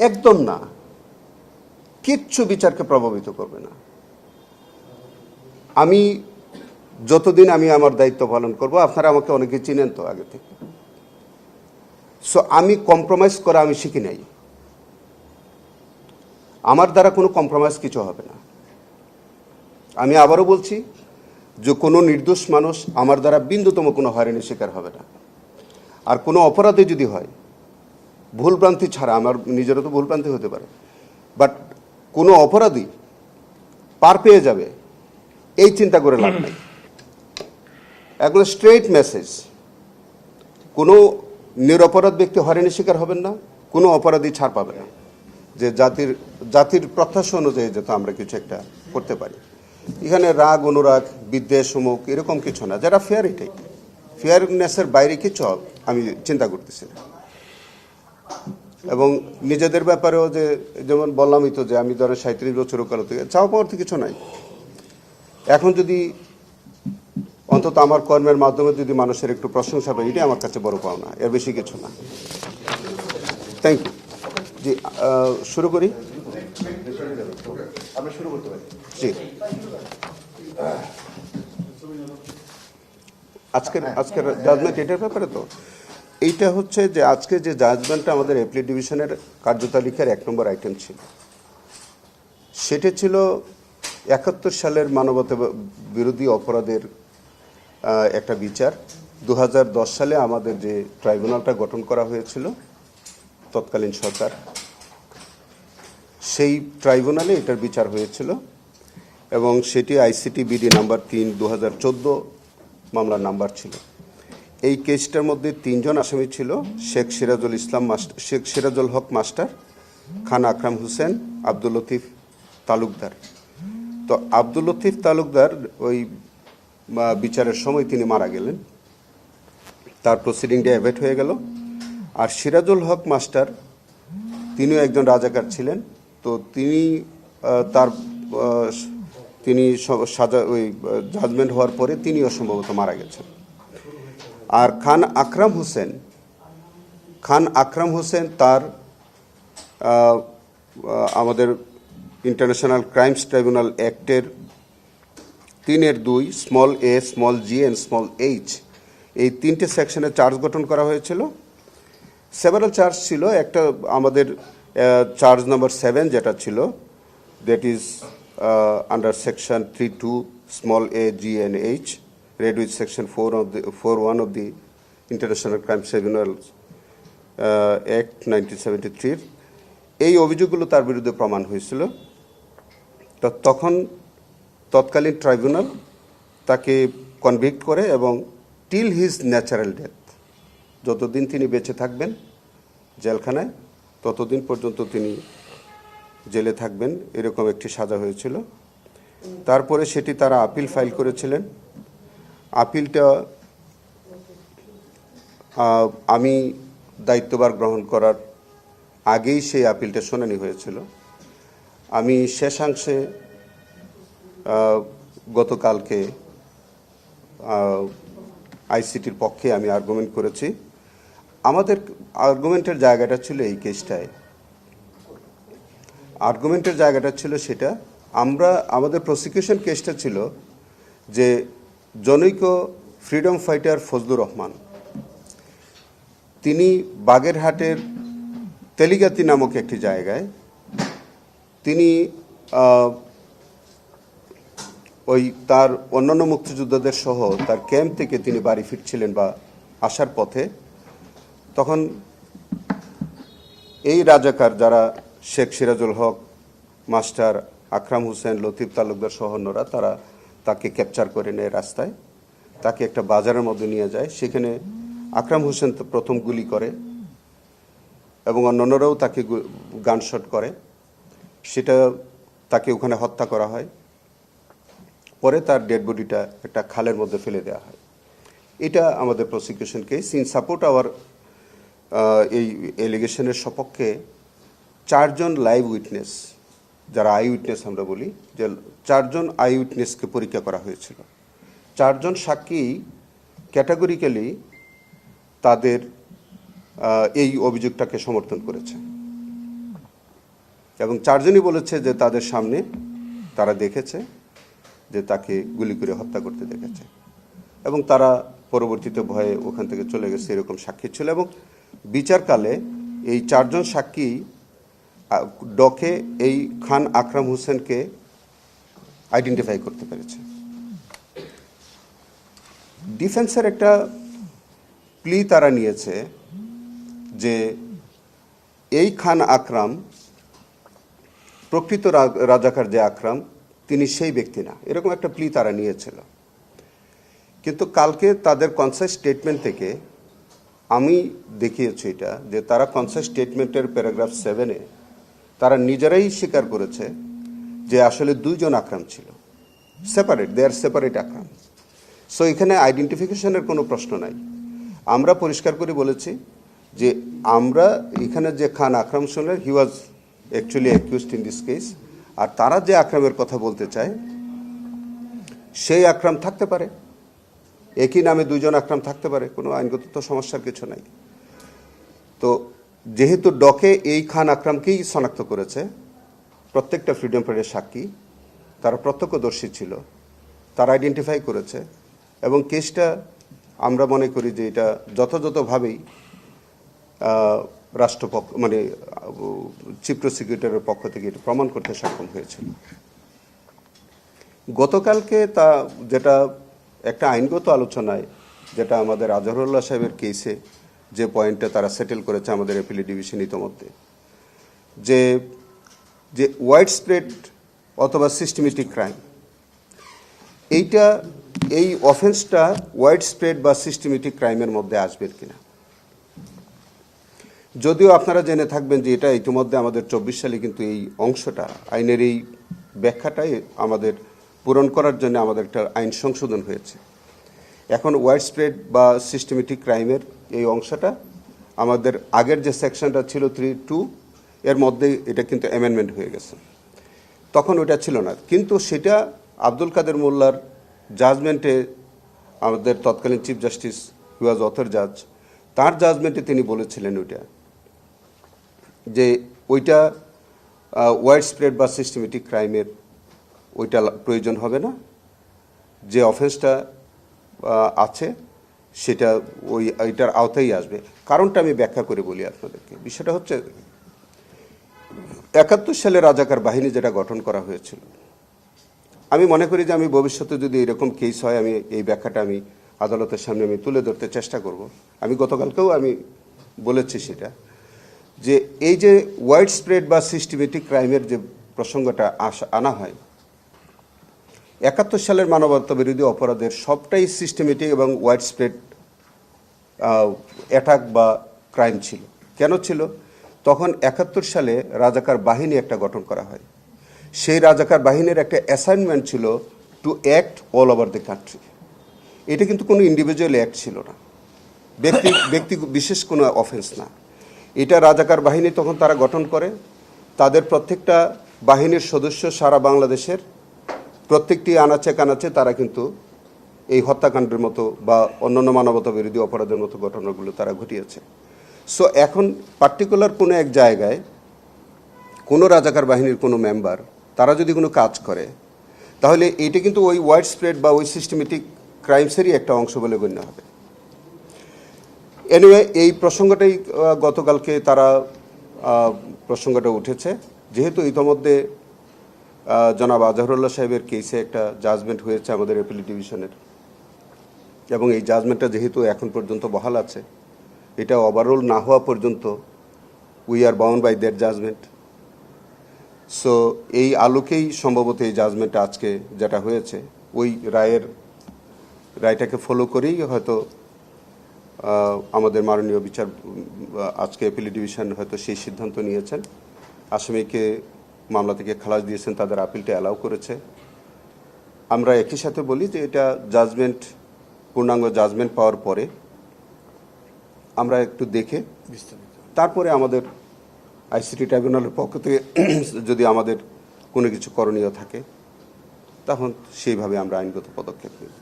একদম না, কিচ্ছু বিচারকে প্রভাবিত করবে না। আমি যতদিন আমি আমার দায়িত্ব পালন করব, আপনারা আমাকে অনেকে চিনেন তো আগে থেকে, সো আমি কম্প্রোমাইজ করা আমি শিখি নাই। আমার দ্বারা কোনো কম্প্রোমাইজ কিছু হবে না। আমি আবারও বলছি যে কোনো নির্দোষ মানুষ আমার দ্বারা বিন্দুতম কোনো হয়রানির শিকার হবে না। আর কোনো অপরাধী যদি হয়, ভুলভ্রান্তি ছাড়া, আমার নিজেরও তো ভুলভ্রান্তি হতে পারে, বাট কোনো অপরাধী পার পেয়ে যাবে এই চিন্তা করে লাভ নাই। এগুলো স্ট্রেইট মেসেজ। কোনো নিরপরাধ ব্যক্তি হয়রানির শিকার হবেন না, কোনো অপরাধী ছাড় পাবে না, যে জাতির প্রত্যাশা অনুযায়ী যাতে আমরা কিছু একটা করতে পারি। এখানে রাগ, অনুরাগ, বিদ্বেষ, সমুখ এরকম কিছু না, যারা ফেয়ার, এটাই ফেয়ারনেসের বাইরে কিছু আমি চিন্তা করতেছি না। এবং নিজেদের ব্যাপারেও যে যেমন বললামই তো যে আমি ধরেন 37 বছর কাল থেকে চাওয়া পাওয়ার তো কিছু নাই। এখন যদি অন্তত আমার কর্মের মাধ্যমে যদি মানুষের একটু প্রশংসা পাই, এটাই আমার কাছে বড় পাওনা, এর বেশি কিছু না। Thank you. জি, শুরু করি। আমরা শুরু করতে পারি। জি, আজকের জাজমেন্ট এটার ব্যাপারে তো এইটা হচ্ছে যে আজকে যে জাজমেন্টটা আমাদের অ্যাপিলেট ডিভিশনের কার্যতালিকার 1 নম্বর আইটেম ছিল, সেটা ছিল 71 সালের মানবতা বিরোধী অপরাধের একটা বিচার। 2010 সালে আমাদের যে ট্রাইব্যুনালটা গঠন করা হয়েছিল তৎকালীন সরকার, সেই ট্রাইব্যুনালে এটার বিচার হয়েছিল এবং সেটি ICT BD নাম্বার 3 2014 মামলার নাম্বার ছিল। এই কেসটার মধ্যে 3 জন আসামি ছিল, শেখ সিরাজুল হক মাস্টার, খান আকরাম হোসেন, আব্দুল লতিফ তালুকদার। তো আব্দুল লতিফ তালুকদার ওই বিচারের সময় তিনি মারা গেলেন, তার প্রসিডিংটা অ্যাভয়েড হয়ে গেল। আর সিরাজুল হক মাস্টার তিনিও একজন রাজাকার ছিলেন, তো তিনি সাজা ওই জাজমেন্ট হওয়ার পরে তিনিও সম্ভবত মারা গেছেন। আর খান আকরাম হোসেন তার আমাদের ইন্টারন্যাশনাল ক্রাইমস ট্রাইব্যুনাল অ্যাক্টের 3(2) small a, small g and small h এই 3টে সেকশনে চার্জ গঠন করা হয়েছিল। সেভারাল চার্জ ছিল, একটা আমাদের চার্জ নাম্বার 7 যেটা ছিল, that is under section 3(2) small a, g and h read with section 4(1) of the International Crime Tribunals Act 1973 এই অভিযোগগুলো তার বিরুদ্ধে প্রমাণ হয়েছিল। তখন তৎকালীন ট্রাইব্যুনাল তাকে কনভিক্ট করে এবং টিল হিজ ন্যাচারাল ডেথ, যতদিন তিনি বেঁচে থাকবেন জেলখানায় ততদিন পর্যন্ত তিনি জেলে থাকবেন, এরকম একটি সাজা হয়েছিল। তারপরে সেটি তারা আপিল ফাইল করেছিলেন। আপিলটা আমি দায়িত্বভার গ্রহণ করার আগেই সেই আপিলটা শুনানি হয়েছিল। আমি শেষাংশে গতকালকে ICTর পক্ষে আমি আর্গুমেন্ট করেছি। আমাদের আর্গুমেন্টের জায়গাটা ছিল এই কেসটায়, সেটা আমাদের প্রসিকিউশন কেসটা ছিল যে জনৈক ফ্রিডম ফাইটার ফজলুর রহমান, তিনি বাগেরহাটের তেলিগাতি নামক একটি জায়গায় তিনি ওই তার অন্যান্য মুক্তিযোদ্ধাদের সহ তার ক্যাম্প থেকে তিনি বাড়ি ফিরছিলেন বা আসার পথে, তখন এই রাজাকার যারা শেখ সিরাজুল হক মাস্টার, আকরাম হোসেন, লতিফ তালুকদার সহ অন্যরা, তারা তাকে ক্যাপচার করে নেয় রাস্তায়, তাকে একটা বাজারের মধ্যে নিয়ে যায়। সেখানে আকরাম হোসেন প্রথম গুলি করে এবং অন্যান্যরাও তাকে গানশট করে, সেটা তাকে ওখানে হত্যা করা হয়। পরে তার ডেড বডিটা একটা খালের মধ্যে ফেলে দেওয়া হয়। এটা আমাদের prosecution case. In support hour এই এলিগেশনের সপক্ষে 4 জন লাইভ উইটনেস, যারা আই উইটনেস আমরা বলি, যে 4 জন আই উইটনেসকে পরীক্ষা করা হয়েছিল। 4 জন সাক্ষী ক্যাটাগরিক্যালি তাদের এই অভিযোগটাকে সমর্থন করেছে। এবং 4 জনই বলেছে যে তাদের সামনে তারা দেখেছে যে তাকে গুলি করে হত্যা করতে দেখেছে, এবং তারা পরবর্তীতে ভয়ে ওখান থেকে চলে গেছে, এরকম সাক্ষী ছিল। এবং বিচারকালে এই 4 জন সাক্ষী ডকে এই খান আকরাম হোসেনকে আইডেন্টিফাই করতে পেরেছে। ডিফেন্সের একটা প্লি তারা নিয়েছে যে এই খান আকরাম প্রকৃত রাজাকার যে আকরাম তিনি সেই ব্যক্তি না, এরকম একটা প্লি তারা নিয়েছিল। কিন্তু কালকে তাদের কনসাস স্টেটমেন্ট থেকে আমি দেখিয়েছি এটা, যে তারা কনসাস স্টেটমেন্টের প্যারাগ্রাফ 7-এ তারা নিজেরাই স্বীকার করেছে যে আসলে 2 জন আকরাম ছিল, সেপারেট, দে আর সেপারেট আকরাম। সো এখানে আইডেন্টিফিকেশনের কোনো প্রশ্ন নাই। আমরা পরিষ্কার করে বলেছি যে আমরা এখানে যে খান আকরাম শুনলেন, he was actually accused in this case, আর তারা যে আকরামের কথা বলতে চায় সেই আকরাম থাকতে পারে, একই নামে 2 জন আকরাম থাকতে পারে, কোনো আইনগত তো সমস্যার কিছু নাই। তো যেহেতু ডকে এই খান আকরামকেই শনাক্ত করেছে, প্রত্যেকটা ফ্রিডম ফাইটারের সাক্ষী, তারা প্রত্যক্ষদর্শী ছিল, তারা আইডেন্টিফাই করেছে, এবং কেসটা আমরা মনে করি যে এটা যথাযথভাবেই রাষ্ট্রপক্ষ মানে চিফ প্রসিকিউটরের পক্ষ থেকে এটা প্রমাণ করতে সক্ষম হয়েছিল। গতকালকে তা যেটা একটা আইনগত আলোচনায়, যেটা আমাদের আজহারুল্লাহ সাহেবের কেসে যে পয়েন্টটা তারা সেটেল করেছে আমাদের অ্যাপিলেট ডিভিশন ইতোমধ্যে, যে যে ওয়াইড স্প্রেড অথবা সিস্টেমেটিক ক্রাইম, এইটা এই অফেন্সটা ওয়াইড স্প্রেড বা সিস্টেমেটিক ক্রাইমের মধ্যে আসবে কিনা। যদিও আপনারা জেনে থাকবেন যে এটা ইতিমধ্যে আমাদের 24 সালে কিন্তু এই অংশটা, আইনের এই ব্যাখ্যাটাই আমাদের পূরণ করার জন্য আমাদের একটা আইন সংশোধন হয়েছে। এখন ওয়াইড স্প্রেড বা সিস্টেমেটিক ক্রাইমের এই অংশটা আমাদের আগের যে সেকশনটা ছিল 3(2) এর মধ্যে এটা কিন্তু অ্যামেন্ডমেন্ট হয়ে গেছে, তখন ওটা ছিল না। কিন্তু সেটা আব্দুল কাদের মোল্লার জাজমেন্টে, আমাদের তৎকালীন চিফ জাস্টিস হি ওয়াজ অথর জাজ, তার জাজমেন্টে তিনি বলেছিলেন ওইটা, যে ওইটা ওয়াইড স্প্রেড বা সিস্টেমেটিক ক্রাইমের ওইটা প্রয়োজন হবে না, যে অফেন্সটা আছে সেটা ওইটার আওতায় আসবে। কারণটা আমি ব্যাখ্যা করে বলি আপনাদেরকে। বিষয়টা হচ্ছে 71 সালে রাজাকার বাহিনী যেটা গঠন করা হয়েছিল, আমি মনে করি যে আমি ভবিষ্যতে যদি এরকম কেস হয়, আমি এই ব্যাখ্যাটা আমি আদালতের সামনে আমি তুলে ধরতে চেষ্টা করব। আমি গতকালকেও আমি বলেছি সেটা, যে এই যে ওয়াইড স্প্রেড বা সিস্টেমেটিক ক্রাইমের যে প্রসঙ্গটা আনা হয়, 71 সালের মানবতা বিরোধী অপরাধের সবটাই সিস্টেমেটিক এবং ওয়াইড স্প্রেড অ্যাটাক বা ক্রাইম ছিল। কেন ছিল? তখন 71 সালে রাজাকার বাহিনী একটা গঠন করা হয়। সেই রাজাকার বাহিনীর একটা অ্যাসাইনমেন্ট ছিল to act all over the country. এটা কিন্তু কোনো ইন্ডিভিজুয়াল অ্যাক্ট ছিল না, ব্যক্তি বিশেষ কোনো অফেন্স না। এটা রাজাকার বাহিনী তখন তারা গঠন করে, তাদের প্রত্যেকটা বাহিনীর সদস্য সারা বাংলাদেশের প্রত্যেকটি আনাচে কানাচে তারা কিন্তু এই হত্যাকাণ্ডের মতো বা অন্যান্য মানবতা বিরোধী অপরাধের মতো ঘটনাগুলো তারা ঘটিয়েছে। সো এখন পার্টিকুলার কোনো এক জায়গায় কোনো রাজাকার বাহিনীর কোনো মেম্বার তারা যদি কোনো কাজ করে, তাহলে এটা কিন্তু ওই ওয়াইড স্প্রেড বা ওই সিস্টেমেটিক ক্রাইমসেরই একটা অংশ বলে গণ্য হবে। এনিওয়ে, এই প্রসঙ্গটাই গতকালকে তারা প্রসঙ্গটা উঠেছে, যেহেতু ইতোমধ্যে জনাব আজহারুল্লাহ সাহেবের কেসে একটা জাজমেন্ট হয়েছে আমাদের অ্যাপিলেট ডিভিশনের, এবং এই জাজমেন্টটা যেহেতু এখন পর্যন্ত বহাল আছে, এটা ওভারঅল না হওয়া পর্যন্ত we are bound by that judgement. So এই আলোকেই সম্ভবত এই জাজমেন্টটা আজকে যেটা হয়েছে, ওই রায়টাকে ফলো করেই হয়তো আমাদের মাননীয় বিচার আজকে অ্যাপিলেট ডিভিশন হয়তো সেই সিদ্ধান্ত নিয়েছেন। আসামিকে মামলা থেকে খালাস দিয়েছেন, তাদের আপিলটা অ্যালাউ করেছে। আমরা একই সাথে বলি যে এটা জাজমেন্ট, পূর্ণাঙ্গ জাজমেন্ট পাওয়ার পরে আমরা একটু দেখে তারপরে আমাদের আইসিটি ট্রাইব্যুনালের পক্ষ থেকে যদি আমাদের কোনো কিছু করণীয় থাকে, তখন সেইভাবে আমরা আইনগত পদক্ষেপ নেব।